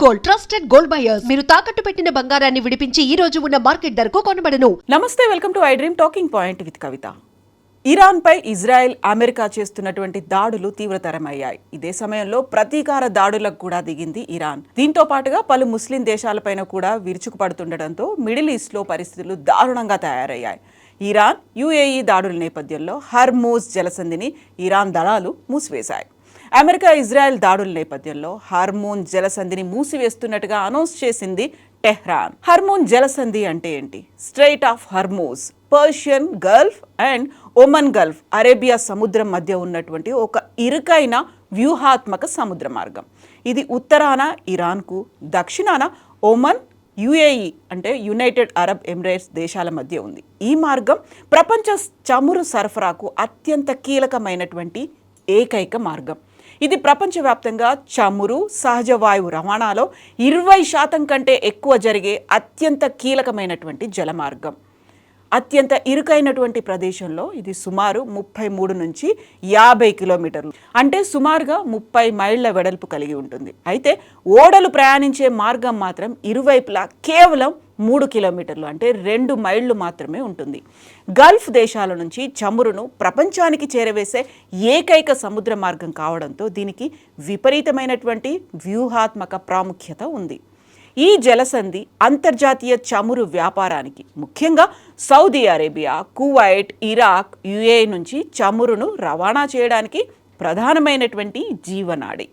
Gold, trusted gold buyers. మీరు తాకట్టు పెట్టిన బంగారాన్ని విడిపించి ఈ రోజు ఉన్న మార్కెట్ ధరకు కొనబడను. నమస్తే, welcome to I dream talking point with Kavitha. Iran పై ఇజ్రాయెల్, అమెరికా చేస్తున్నటువంటి దాడులు తీవ్రతరమయ్యాయి. ఇదే సమయంలో ప్రతీకార దాడులకు కూడా దిగింది ఇరాన్. దీంతో పాటుగా పలు ముస్లిం దేశాలపైన కూడా విరుచుకుపడుతుండటంతో మిడిల్ ఈస్ట్ లో పరిస్థితులు దారుణంగా తయారయ్యాయి. ఇరాన్, యుఏఈ దాడుల నేపథ్యంలో హర్మూజ్ జలసంధిని ఇరాన్ దళాలు మూసివేశాయి. అమెరికా, ఇజ్రాయెల్ దాడుల నేపథ్యంలో హర్మూజ్ జలసంధిని మూసివేస్తున్నట్టుగా అనౌన్స్ చేసింది టెహ్రాన్. హర్మూజ్ జలసంధి అంటే ఏంటి? Strait of Hormuz Persian Gulf and Oman Gulf, Arabia సముద్రం మధ్య ఉన్నటువంటి ఒక ఇరుకైన వ్యూహాత్మక సముద్ర మార్గం. ఇది ఉత్తరాన ఇరాన్కు, దక్షిణాన ఒమన్, యుఏఈ అంటే యునైటెడ్ అరబ్ ఎమిరేట్స్ దేశాల మధ్య ఉంది. ఈ మార్గం ప్రపంచ చమురు సరఫరాకు అత్యంత కీలకమైనటువంటి ఏకైక మార్గం. ఇది ప్రపంచవ్యాప్తంగా చమురు, సహజ వాయువు రవాణాలో 20% కంటే ఎక్కువ జరిగే అత్యంత కీలకమైనటువంటి జలమార్గం. అత్యంత ఇరుకైనటువంటి ప్రదేశంలో ఇది సుమారు 33 నుంచి 50 కిలోమీటర్లు, అంటే సుమారుగా 30 మైళ్ళ వెడల్పు కలిగి ఉంటుంది. అయితే ఓడలు ప్రయాణించే మార్గం మాత్రం ఇరువైపులా కేవలం 3 కిలోమీటర్లు, అంటే 2 మైళ్ళు మాత్రమే ఉంటుంది. గల్ఫ్ దేశాల నుంచి చమురును ప్రపంచానికి చేరవేసే ఏకైక సముద్ర మార్గం కావడంతో దీనికి విపరీతమైనటువంటి వ్యూహాత్మక ప్రాముఖ్యత ఉంది. ఈ జలసంధి అంతర్జాతీయ చమురు వ్యాపారానికి, ముఖ్యంగా Saudi Arabia, Kuwait, Iraq, UAE నుంచి చమురును రవాణా చేయడానికి ప్రధానమైనటువంటి జీవనాడి.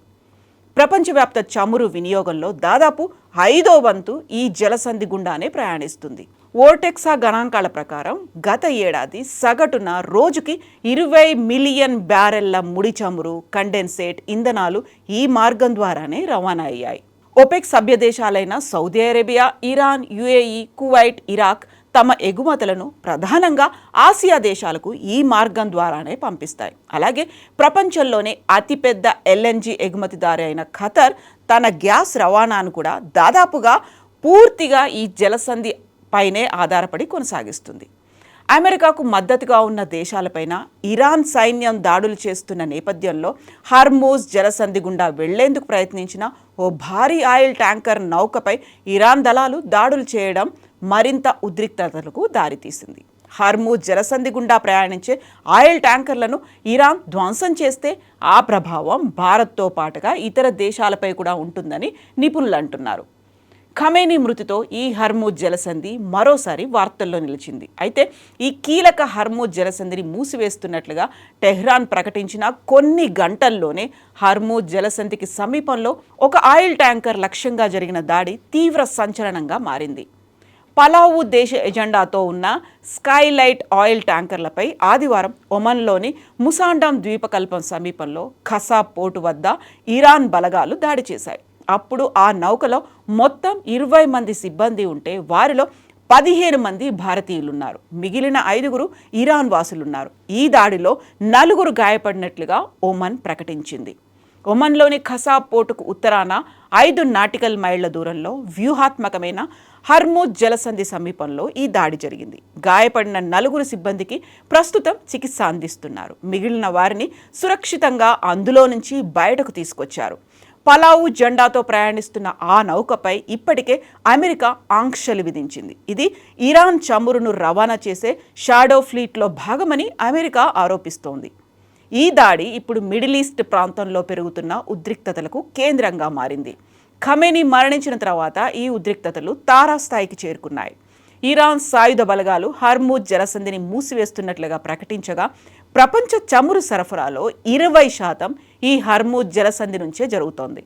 ప్రపంచవ్యాప్త చమురు వినియోగంలో దాదాపు 5వ వంతు ఈ జలసంధి గుండానే ప్రయాణిస్తుంది. ఓర్టెక్సా గణాంకాల ప్రకారం గత ఏడాది సగటున రోజుకి 20 మిలియన్ బ్యారెళ్ల ముడి చమురు, కండెన్సేట్, ఇంధనాలు ఈ మార్గం ద్వారానే రవాణా అయ్యాయి. ఒపెక్ సభ్య దేశాలైన Saudi Arabia, Iran, UAE, Kuwait, Iraq తమ ఎగుమతులను ప్రధానంగా ఆసియా దేశాలకు ఈ మార్గం ద్వారానే పంపిస్తాయి. అలాగే ప్రపంచంలోనే అతిపెద్ద ఎల్ఎన్జి ఎగుమతిదారు అయిన ఖతర్ తన గ్యాస్ రవాణాను కూడా దాదాపుగా పూర్తిగా ఈ జలసంధి పైనే ఆధారపడి కొనసాగిస్తుంది. అమెరికాకు మద్దతుగా ఉన్న దేశాలపైన ఇరాన్ సైన్యం దాడులు చేస్తున్న నేపథ్యంలో హర్మూజ్ జలసంధి గుండా వెళ్లేందుకు ప్రయత్నించిన ఓ భారీ ఆయిల్ ట్యాంకర్ నౌకపై ఇరాన్ దళాలు దాడులు చేయడం మరింత ఉద్రిక్తతలకు దారితీసింది. హర్మూజ్ జలసంధి గుండా ప్రయాణించే ఆయిల్ ట్యాంకర్లను ఇరాన్ ధ్వంసం చేస్తే ఆ ప్రభావం భారత్తో పాటుగా ఇతర దేశాలపై కూడా ఉంటుందని నిపుణులు అంటున్నారు. ఖమేనీ మృతితో ఈ హర్మూజ్ జలసంధి మరోసారి వార్తల్లో నిలిచింది. అయితే ఈ కీలక హర్మూజ్ జలసంధిని మూసివేస్తున్నట్లుగా టెహ్రాన్ ప్రకటించిన కొన్ని గంటల్లోనే హర్మూజ్ జలసంధికి సమీపంలో ఒక ఆయిల్ ట్యాంకర్ లక్ష్యంగా జరిగిన దాడి తీవ్ర సంచలనంగా మారింది. పలావు దేశ ఎజెండాతో ఉన్న స్కైలైట్ ఆయిల్ ట్యాంకర్లపై ఆదివారం ఒమన్లోని ముసాండాం ద్వీపకల్పం సమీపంలో ఖసా పోర్టు వద్ద ఇరాన్ బలగాలు దాడి చేశాయి. అప్పుడు ఆ నౌకలో మొత్తం 20 మంది సిబ్బంది ఉంటే వారిలో 15 మంది భారతీయులున్నారు. మిగిలిన 5 ఇరాన్ వాసులున్నారు. ఈ దాడిలో 4 గాయపడినట్లుగా ఒమన్ ప్రకటించింది. ఒమన్లోని ఖసా పోర్టుకు ఉత్తరాన 5 నాటికల్ మైళ్ల దూరంలో వ్యూహాత్మకమైన హర్మూజ్ జలసంధి సమీపంలో ఈ దాడి జరిగింది. గాయపడిన 4 సిబ్బందికి ప్రస్తుతం చికిత్స అందిస్తున్నారు. మిగిలిన వారిని సురక్షితంగా అందులో నుంచి బయటకు తీసుకొచ్చారు. పలావు జెండాతో ప్రయాణిస్తున్న ఆ నౌకపై ఇప్పటికే అమెరికా ఆంక్షలు విధించింది. ఇది ఇరాన్ చమురును రవాణా చేసే షాడో ఫ్లీట్లో భాగమని అమెరికా ఆరోపిస్తోంది. ఈ దాడి ఇప్పుడు మిడిల్ ఈస్ట్ ప్రాంతంలో పెరుగుతున్న ఉద్రిక్తతలకు కేంద్రంగా మారింది. ఖమేనీ మరణించిన తర్వాత ఈ ఉద్రిక్తతలు తారాస్థాయికి చేరుకున్నాయి. ఇరాన్ సాయుధ బలగాలు హర్మూజ్ జలసంధిని మూసివేస్తున్నట్లుగా ప్రకటించగా ప్రపంచ చమురు సరఫరాలో 20% ఈ హర్మూజ్ జలసంధి నుంచే జరుగుతోంది.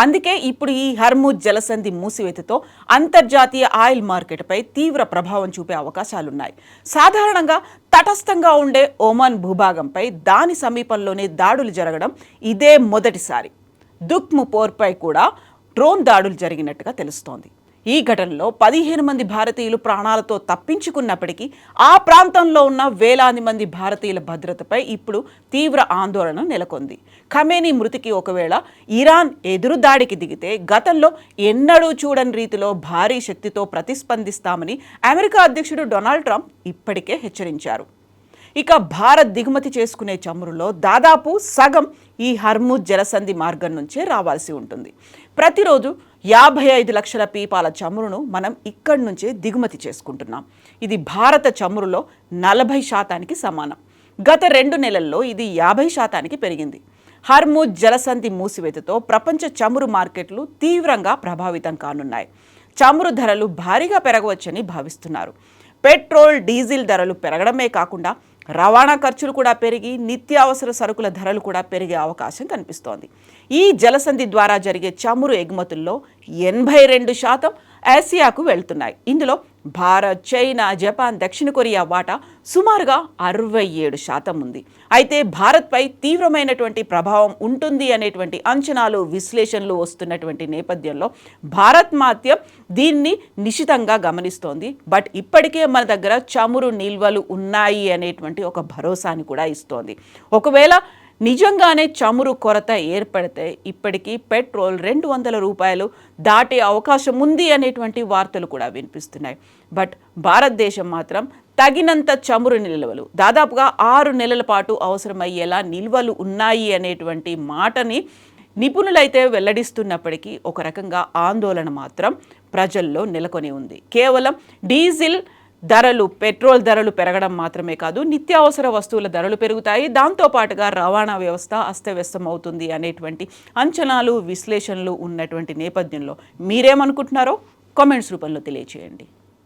అందుకే ఇప్పుడు ఈ హర్మూజ్ జలసంధి మూసివేతతో అంతర్జాతీయ ఆయిల్ మార్కెట్పై తీవ్ర ప్రభావం చూపే అవకాశాలున్నాయి. సాధారణంగా తటస్థంగా ఉండే ఒమన్ భూభాగంపై దాని సమీపంలోనే దాడులు జరగడం ఇదే మొదటిసారి. దుఖ్ము పోర్పై కూడా డ్రోన్ దాడులు జరిగినట్టుగా తెలుస్తోంది. ఈ ఘటనలో 15 మంది భారతీయులు ప్రాణాలతో తప్పించుకున్నప్పటికీ ఆ ప్రాంతంలో ఉన్న వేలాది మంది భారతీయుల భద్రతపై ఇప్పుడు తీవ్ర ఆందోళన నెలకొంది. ఖమేనీ మృతికి ఒకవేళ ఇరాన్ ఎదురు దాడికి దిగితే గతంలో ఎన్నడూ చూడని రీతిలో భారీ శక్తితో ప్రతిస్పందిస్తామని అమెరికా అధ్యక్షుడు డొనాల్డ్ ట్రంప్ ఇప్పటికే హెచ్చరించారు. ఇక భారత్ దిగుమతి చేసుకునే చమురులో దాదాపు సగం ఈ హర్ముజ్ జలసంధి మార్గం నుంచే రావాల్సి ఉంటుంది. ప్రతిరోజు 55 లక్షల పీపాల చమురును మనం ఇక్కడి నుంచే దిగుమతి చేసుకుంటున్నాం. ఇది భారత చమురులో 40% సమానం. గత 2 నెలల్లో ఇది 50% పెరిగింది. హర్ముజ్ జలసంధి మూసివేతతో ప్రపంచ చమురు మార్కెట్లు తీవ్రంగా ప్రభావితం కానున్నాయి. చమురు ధరలు భారీగా పెరగవచ్చని భావిస్తున్నారు. పెట్రోల్, డీజిల్ ధరలు పెరగడమే కాకుండా రవాణా ఖర్చులు కూడా పెరిగి నిత్యావసర సరుకుల ధరలు కూడా పెరిగే అవకాశం కనిపిస్తోంది. ఈ జలసంధి ద్వారా జరిగే చమురు ఎగుమతుల్లో 82% ఆసియాకు వెళ్తున్నాయి. ఇందులో భారత్, చైనా, జపాన్, దక్షిణ కొరియా వాటా సుమారుగా 67% ఉంది. అయితే భారత్పై తీవ్రమైనటువంటి ప్రభావం ఉంటుంది అనేటువంటి అంచనాలు, విశ్లేషణలు వస్తున్నటువంటి నేపథ్యంలో భారత్ మాత్రం దీన్ని నిశితంగా గమనిస్తోంది. బట్ ఇప్పటికే మన దగ్గర చమురు నిల్వలు ఉన్నాయి అనేటువంటి ఒక భరోసాని కూడా ఇస్తోంది. ఒకవేళ నిజంగానే చమురు కొరత ఏర్పడితే ఇప్పటికీ పెట్రోల్ 200 రూపాయలు దాటే అవకాశం ఉంది అనేటువంటి వార్తలు కూడా వినిపిస్తున్నాయి. బట్ భారతదేశం మాత్రం తగినంత చమురు నిల్వలు దాదాపుగా 6 నెలల పాటు అవసరమయ్యేలా నిల్వలు ఉన్నాయి అనేటువంటి మాటని నిపుణులైతే వెల్లడిస్తున్నప్పటికీ ఒక రకంగా ఆందోళన మాత్రం ప్రజల్లో నెలకొని ఉంది. కేవలం డీజిల్ ధరలు, పెట్రోల్ ధరలు పెరగడం మాత్రమే కాదు, నిత్యావసర వస్తువుల ధరలు పెరుగుతాయి. దాంతోపాటుగా రవాణా వ్యవస్థ అస్తవ్యస్తం అవుతుంది అనేటువంటి అంచనాలు, విశ్లేషణలు ఉన్నటువంటి నేపథ్యంలో మీరేమనుకుంటున్నారో కామెంట్స్ రూపంలో తెలియచేయండి.